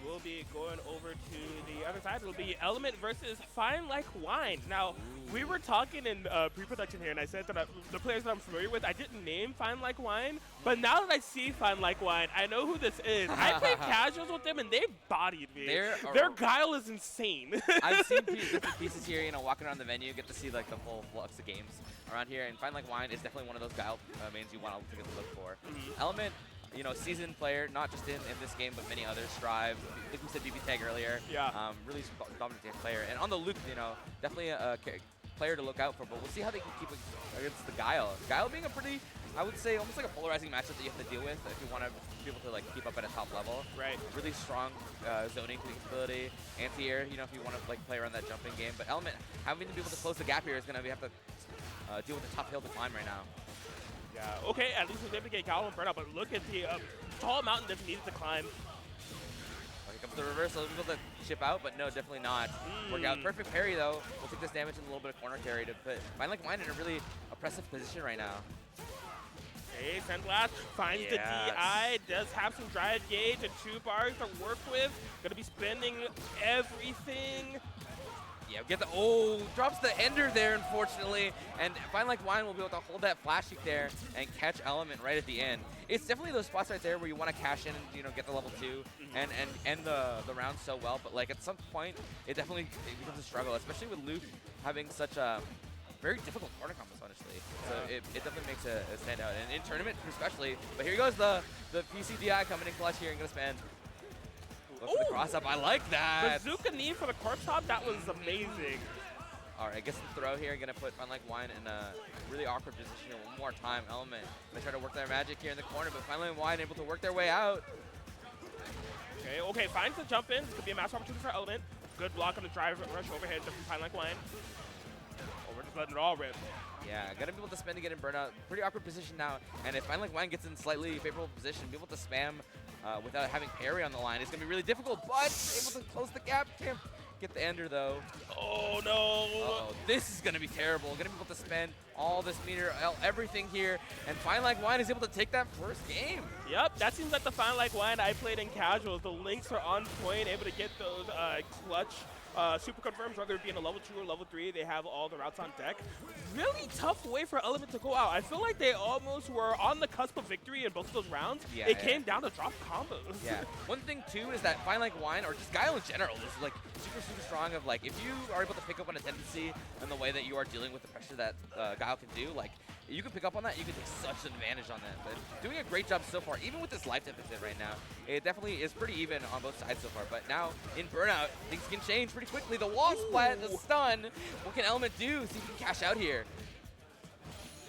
will be going over to the other side. It will be Element versus FineLikeWine. Now, we were talking in pre-production here, and I said that the players that I'm familiar with, I didn't name FineLikeWine, but now that I see FineLikeWine, I know who this is. I played casuals with them, and they bodied me. Their Guile is insane. I've seen different pieces here, you know, walking around the venue, get to see like the full flux of games around here, and FineLikeWine is definitely one of those Guile mains you want to get to look for. Element, you know, seasoned player, not just in this game, but many others. Strive, like we said, BB Tag earlier. Yeah. Really dominant player. And on the Luke, you know, definitely a player to look out for, but we'll see how they can keep it against the Guile. Guile being a pretty, I would say, almost like a polarizing matchup that you have to deal with if you want to be able to like keep up at a top level. Right. Really strong zoning capability. Anti-air, you know, if you want to like play around that jumping game. But Element, having to be able to close the gap here is going to have to deal with the top hill to climb right now. Yeah, okay, at least we're able to get Guile and Burnout, but look at the tall mountain that he needed to climb. Here comes the reversal, able to chip out, but no, definitely not. Work out. Perfect parry, though. We'll take this damage and a little bit of corner carry to put FineLikeWine in a really oppressive position right now. Okay, Sandblast finds the DI, does have some Dryad Gauge and 2 bars to work with. Gonna be spending everything. Yeah, get the drops the ender there, unfortunately, and FineLikeWine will be able to hold that flash kick there and catch Element right at the end. It's definitely those spots right there where you want to cash in and, you know, get the level 2 and end the round so well, but like at some point it becomes a struggle, especially with Luke having such a very difficult corner combos, honestly. So it definitely makes a standout, and in tournament especially. But here goes the PC DI coming in clutch here and gonna spend. Go for the cross up. I like that. Bazooka knee for the corpse hop. That was amazing. All right, gets the throw here. Gonna put FineLikeWine in a really awkward position here one more time. Element gonna try to work their magic here in the corner, but FineLikeWine able to work their way out. Okay, finds the jump in. This could be a massive opportunity for Element. Good block on the drive rush overhead from FineLikeWine. Oh, we're just letting it all rip. Yeah, gonna be able to spend to get in Burnout. Pretty awkward position now, and if FineLikeWine gets in slightly favorable position, be able to spam without having parry on the line is gonna be really difficult, but able to close the gap. Can't get the ender though. Oh no! Uh-oh, this is gonna be terrible. Gonna be able to spend all this meter, everything here, and FineLikeWine is able to take that first game. Yep, that seems like the FineLikeWine I played in casuals. The links are on point, able to get those clutch super confirms, whether it be in a level 2 or level 3. They have all the routes on deck. Really tough way for Element to go out. I feel like they almost were on the cusp of victory in both of those rounds. Yeah, it came down to drop combos. Yeah. One thing too is that FineLikeWine, or just Guile in general, is like super strong. Of like, if you are able to pick up on a tendency and the way that you are dealing with the pressure that Guile can do, like you can pick up on that, you can take such an advantage on that. But doing a great job so far, even with this life deficit right now. It definitely is pretty even on both sides so far. But now in Burnout, things can change pretty quickly. The wall splat, the stun. What can Element do? See if he can cash out here.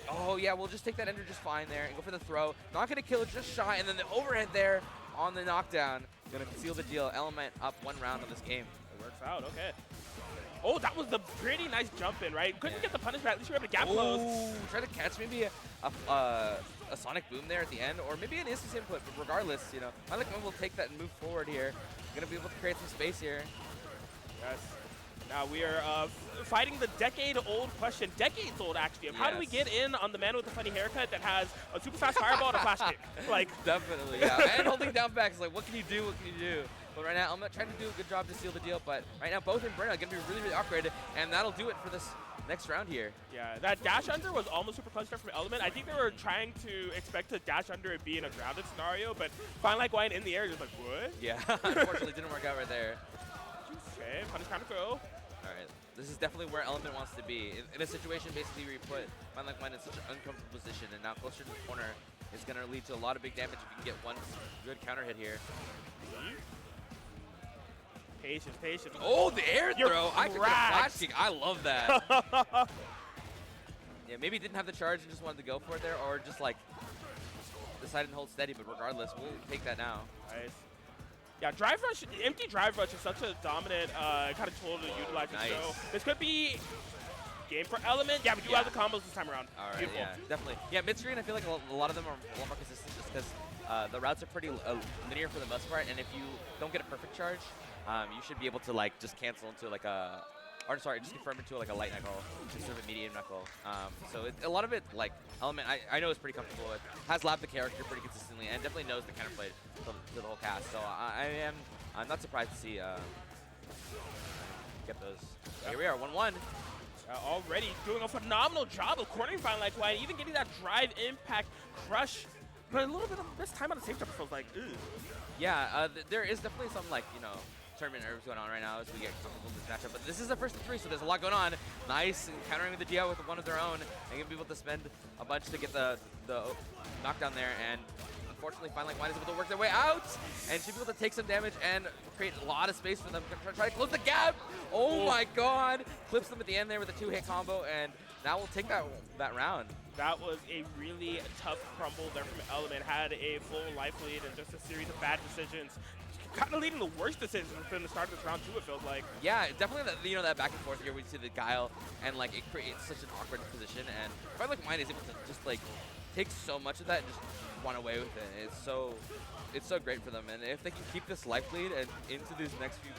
Oh yeah, we'll just take that ender just fine there and go for the throw. Not gonna kill it, just shy, and then the overhead there on the knockdown. Gonna seal the deal. Element up 1 round on this game. It works out, okay. Oh, that was the pretty nice jump in, right? Couldn't get the punish, but at least you were able to gap close. Try to catch maybe a sonic boom there at the end, or maybe an instance input, but regardless, you know, FineLikeWine will take that and move forward here. Gonna be able to create some space here. Yes. Now we are fighting the decade-old question, decades old actually, of how do we get in on the man with the funny haircut that has a super fast fireball and a flash kick? Like, definitely, yeah. And holding down back is like, what can you do? What can you do? But right now, I'm trying to do a good job to seal the deal. But right now, both in Burnout are going to be really awkward, and that'll do it for this next round here. Yeah, that dash under was almost super clutch there from Element. I think they were trying to expect to dash under and be in a grounded scenario, but FineLikeWine in the air, just like, what? Yeah, unfortunately, didn't work out right there. Okay, punish kind of throw. All right, this is definitely where Element wants to be. In a situation basically where you put FineLikeWine in such an uncomfortable position and now closer to the corner is going to lead to a lot of big damage if you can get one good counter hit here. Patience, patience. Oh, the air throw! I could get a flash kick. I love that. Yeah, maybe didn't have the charge and just wanted to go for it there, or just like decided to hold steady, but regardless, we'll take that now. Nice. Yeah, drive rush, empty drive rush is such a dominant kind of tool to utilize. Nice. So this could be game for Element. Yeah, we do have the combos this time around. All right, beautiful. yeah, definitely. Yeah, mid-screen, I feel like a lot of them are a lot more consistent just because the routes are pretty linear for the most part, and if you don't get a perfect charge, you should be able to like just cancel into like a, or sorry, just confirm into like a light knuckle instead of a medium knuckle. So a lot of it, like Element, I know is pretty comfortable with, has labbed the character pretty consistently, and definitely knows the counterplay to the whole cast. So I am I'm not surprised to see get those. Here we are, 1-1. Already doing a phenomenal job of cornering FineLikeWine, even getting that drive impact crush. But a little bit of this time on the safe jump feels like, ugh. Yeah, there is definitely some, like, you know, tournament nerves going on right now as we get comfortable with this matchup. But this is the first of 3, so there's a lot going on. Nice, and countering with the DI with one of their own. And gonna be able to spend a bunch to get the knockdown there. And unfortunately, FineLikeWine is able to work their way out. And should be able to take some damage and create a lot of space for them. Gonna try to close the gap. Oh my god. Clips them at the end there with a 2-hit combo. And now we'll take that round. That was a really tough crumble there from Element. Had a full life lead and just a series of bad decisions. Kind of leading the worst decisions from the start of this round too, it feels like. Yeah, definitely that, you know, that back and forth here we see the Guile and like it creates such an awkward position, and FineLikeWine is able to just like take so much of that and just run away with it. It's so great for them, and if they can keep this life lead and into these next few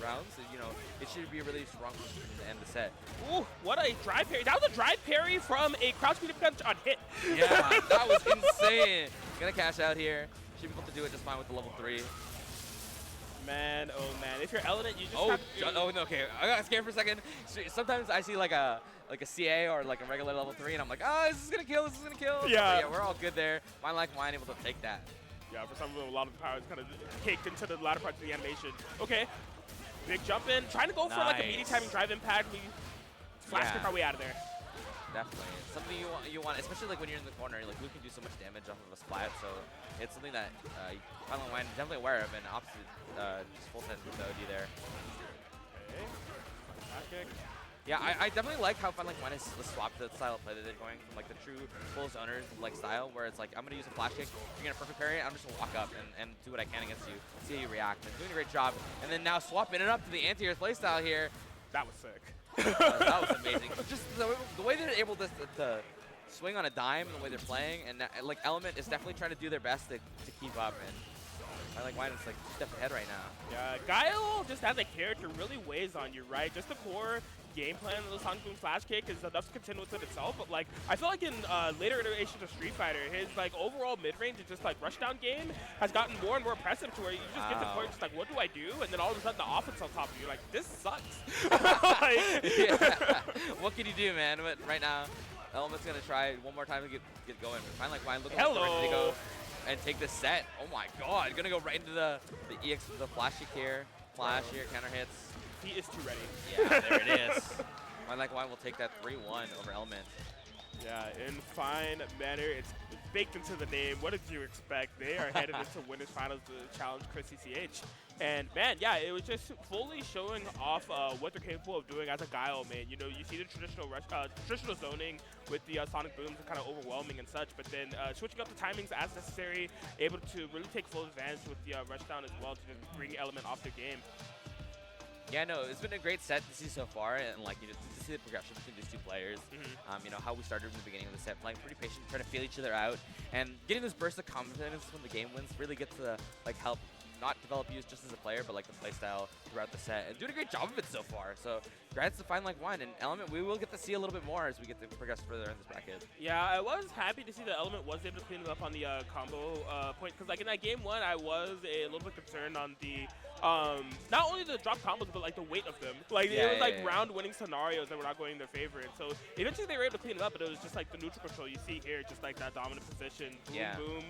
rounds, you know, it should be a really strong position to end the set. Ooh, what a drive parry. That was a drive parry from a crouch speed punch on hit. Yeah, that was insane. Gonna cash out here. Should be able to do it just fine with the level 3. Man, oh man, if you're Element, you just have to... Oh, no, okay, I got scared for a second. Sometimes I see like a CA or like a regular level 3, and I'm like, oh, this is gonna kill, Yeah. But yeah, we're all good there. FineLikeWine able to take that. Yeah, for some reason, a lot of the power is kind of caked into the latter parts of the animation. Okay, big jump in, trying to go for like a meaty timing drive impact. We flash kick our way out of there. Definitely. Something you want, especially like when you're in the corner, like Luke can do so much damage off of a splat, so it's something that FineLikeWine is definitely aware of, and opposite just full set with the OD there. Okay. Flash kick. Yeah, I definitely like how FineLikeWine has swapped the style of play that they're going from like the true full zoners like style, where it's like I'm gonna use a flash kick, you're gonna perfect parry, I'm just gonna walk up and do what I can against you, see how you react, and doing a great job. And then now swapping it up to the anti-air playstyle here. That was sick. That was amazing. Just the way they're able to swing on a dime, and the way they're playing, and like Element is definitely trying to do their best to keep up. And FineLikeWine is like a step ahead right now. Yeah, Guile just as a character really weighs on you, right? Just the core game plan of the Sonic Boom Flash Kick is enough to contend with it itself, but like I feel like in later iterations of Street Fighter, his like overall mid-range and just like rushdown game has gotten more and more impressive to where you just get to the point just like, what do I do? And then all of a sudden the offense on top of you, like, this sucks. Yeah. What can you do, man? But right now, Element's gonna try one more time to get going. FineLikeWine looking like they're ready to go and take this set. Oh my god, gonna go right into the EX, the flash kick here. Flash here, counter hits. He is too ready. Yeah, there it is. FineLikeWine will take that 3-1 over Element. Yeah, in fine manner. It's baked into the name. What did you expect? They are headed into winners finals to challenge Chris CCH. And man, yeah, it was just fully showing off what they're capable of doing as a Guile main. You know, you see the traditional zoning with the Sonic Booms are kind of overwhelming and such, but then switching up the timings as necessary, able to really take full advantage with the rushdown as well to just bring Element off their game. Yeah, no, it's been a great set to see so far, and like, you know, to see the progression between these two players. You know, how we started in the beginning of the set, playing pretty patient, trying to feel each other out, and getting this burst of confidence when the game wins really gets to like help not develop you just as a player, but like the playstyle throughout the set, and doing a great job of it so far. So congrats to FineLikeWine, and Element, we will get to see a little bit more as we get to progress further in this bracket. Yeah, I was happy to see that Element was able to clean it up on the combo point, because like in that game 1, I was a little bit concerned on the not only the drop combos, but like the weight of them. Like it was like round-winning scenarios that were not going in their favor. And so eventually they were able to clean it up, but it was just like the neutral control you see here, just like that dominant position, boom, boom.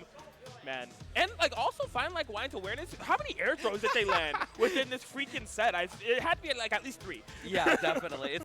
Man. And like also FineLikeWine's awareness, how many air throws did they land within this freaking set? It had to be like at least 3. Yeah, definitely.